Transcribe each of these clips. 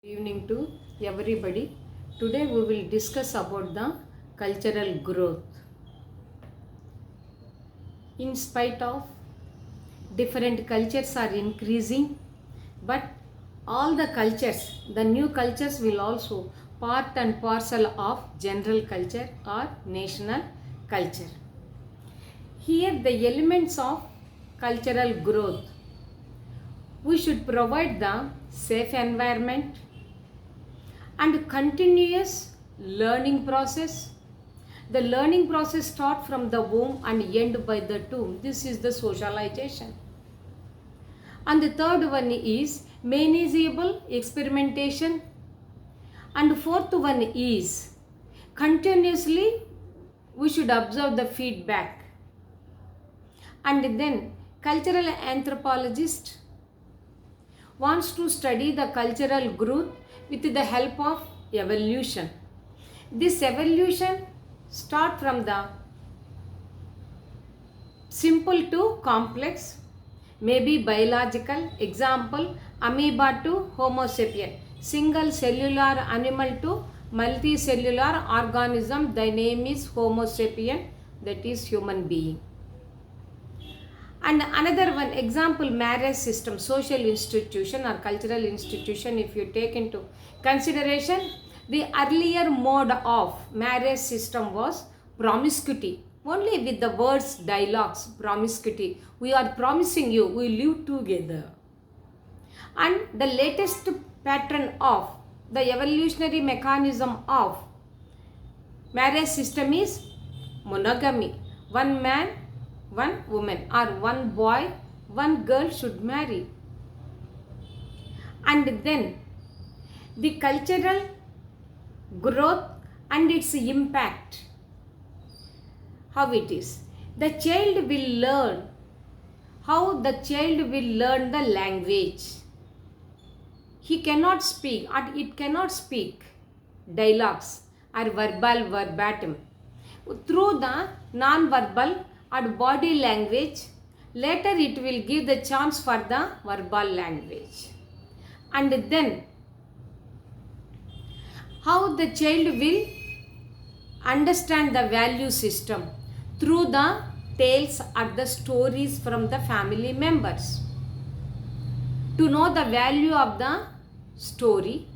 Good evening to everybody. Today we will discuss about the cultural growth. In spite of different cultures are increasing, but all the cultures, the new cultures will also part and parcel of general culture or national culture. Here the elements of cultural growth. We should provide the safe environment and continuous learning process. The learning process starts from the womb and end by the tomb. This is the socialization. And the third one is manageable experimentation. And the fourth one is continuously we should observe the feedback. And then cultural anthropologist wants to study the cultural growth with the help of evolution. This evolution starts from the simple to complex, maybe biological, example amoeba to Homo sapien, single cellular animal to multicellular organism, the name is Homo sapien, that is human being. And another one example, marriage system, social institution or cultural institution, if you take into consideration, the earlier mode of marriage system was promiscuity. Only with the words, dialogues, promiscuity. We are promising you, we live together. And the latest pattern of the evolutionary mechanism of marriage system is monogamy. One man, one woman, or one boy, one girl should marry. And then the cultural growth and its impact, how it is. The child will learn how the child will learn the language. He cannot speak or it cannot speak dialogues or verbal verbatim. Through the non-verbal or body language, later it will give the chance for the verbal language. And then how the child will understand the value system through the tales or the stories from the family members. To know the value of the story,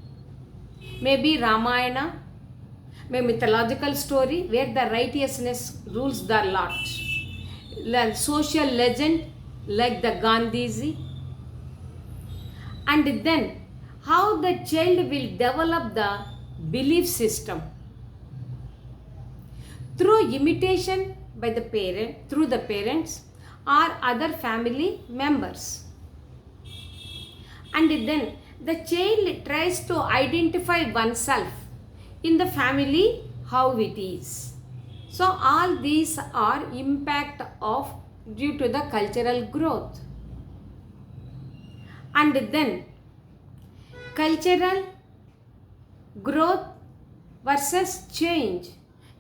maybe Ramayana, maybe mythological story where the righteousness rules the lot. Social legend like the Gandhiji, and then how the child will develop the belief system through imitation by the parent, through the parents or other family members. And then the child tries to identify oneself in the family, how it is. So all these are impact of due to the cultural growth. And then cultural growth versus change.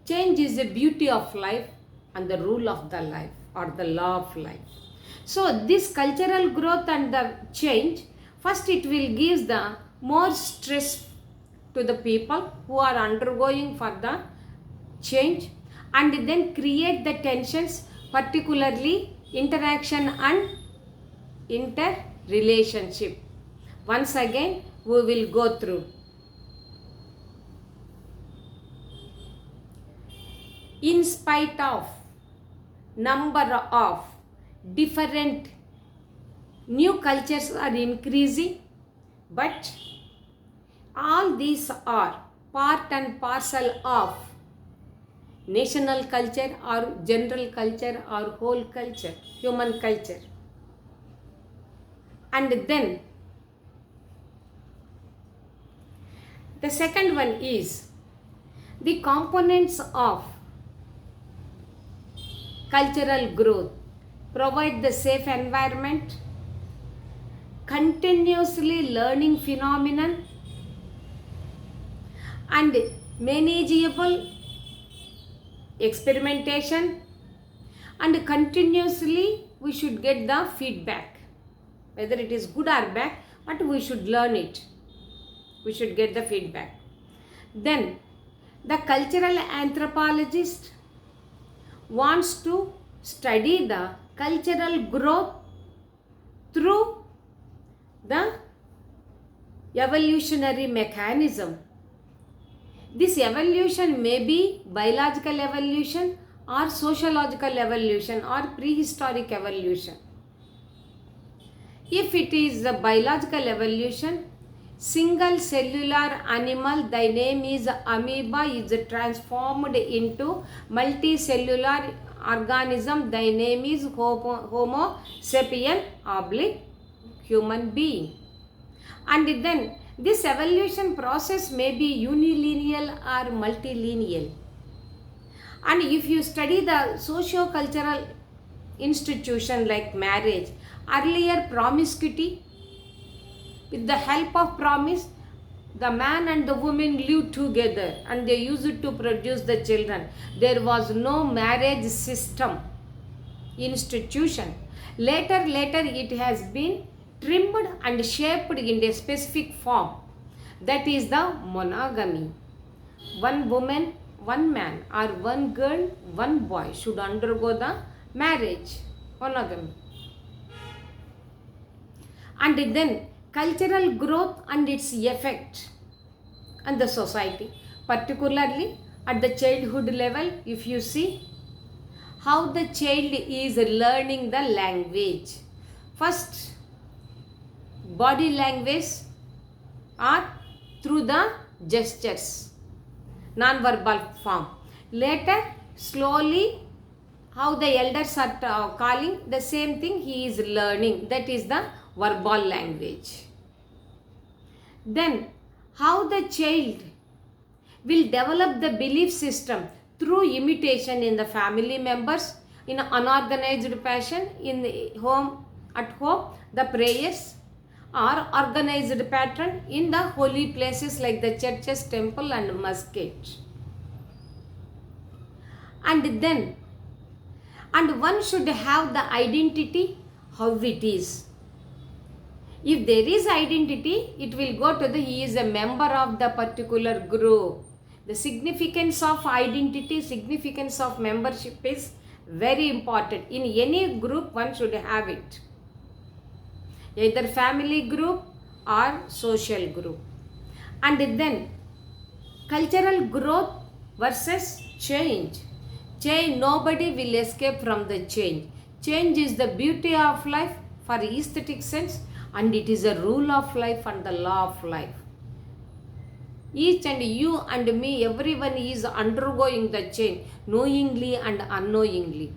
Change is the beauty of life and the rule of the life or the law of life. So this cultural growth and the change, first it will give the more stress to the people who are undergoing for the change, and then create the tensions, particularly interaction and interrelationship. Once again we will go through. In spite of number of different new cultures are increasing, but all these are part and parcel of national culture or general culture or whole culture, human culture. And then the second one is the components of cultural growth. Provide the safe environment, continuously learning phenomenon, and manageable experimentation, and continuously we should get the feedback, whether it is good or bad, but we should learn it. We should get the feedback. Then the cultural anthropologist wants to study the cultural growth through the evolutionary mechanism. This evolution may be biological evolution or sociological evolution or prehistoric evolution. If it is a biological evolution, single cellular animal, thy name is amoeba, is transformed into multicellular organism, thy name is Homo sapien oblique human being. And then this evolution process may be unilineal or multilineal. And if you study the socio-cultural institution like marriage, earlier promiscuity, with the help of promise, the man and the woman lived together and they used to produce the children. There was no marriage system institution. Later it has been trimmed and shaped in a specific form. That is the monogamy. One woman, one man, or one girl, one boy should undergo the marriage, monogamy. And then cultural growth and its effect on the society, particularly at the childhood level. If you see how the child is learning the language, first body language or through the gestures, non-verbal form. Later slowly how the elders are calling, the same thing he is learning, that is the verbal language. Then how the child will develop the belief system through imitation in the family members, in unorganized fashion, in the home, at home, the prayers, or organized pattern in the holy places like the churches, temple and mosque. And one should have the identity how it is. If there is identity, it will go to the he is a member of the particular group. The significance of identity, significance of membership is very important. In any group, one should have it. Either family group or social group. And then cultural growth versus change. Change, nobody will escape from the change. Change is the beauty of life for aesthetic sense, and it is a rule of life and the law of life. Each and you and me, everyone is undergoing the change, knowingly and unknowingly.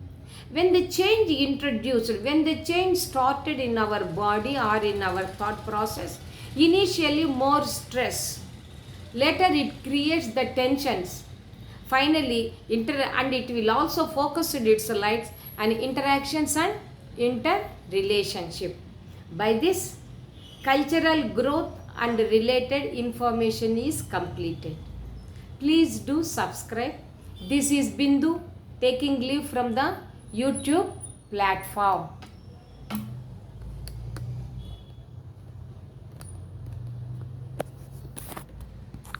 When the change introduced, when the change started in our body or in our thought process, initially more stress. Later it creates the tensions. Finally, and it will also focus its lights and interactions and interrelationship. By this, cultural growth and related information is completed. Please do subscribe. This is Bindu taking leave from the YouTube platform.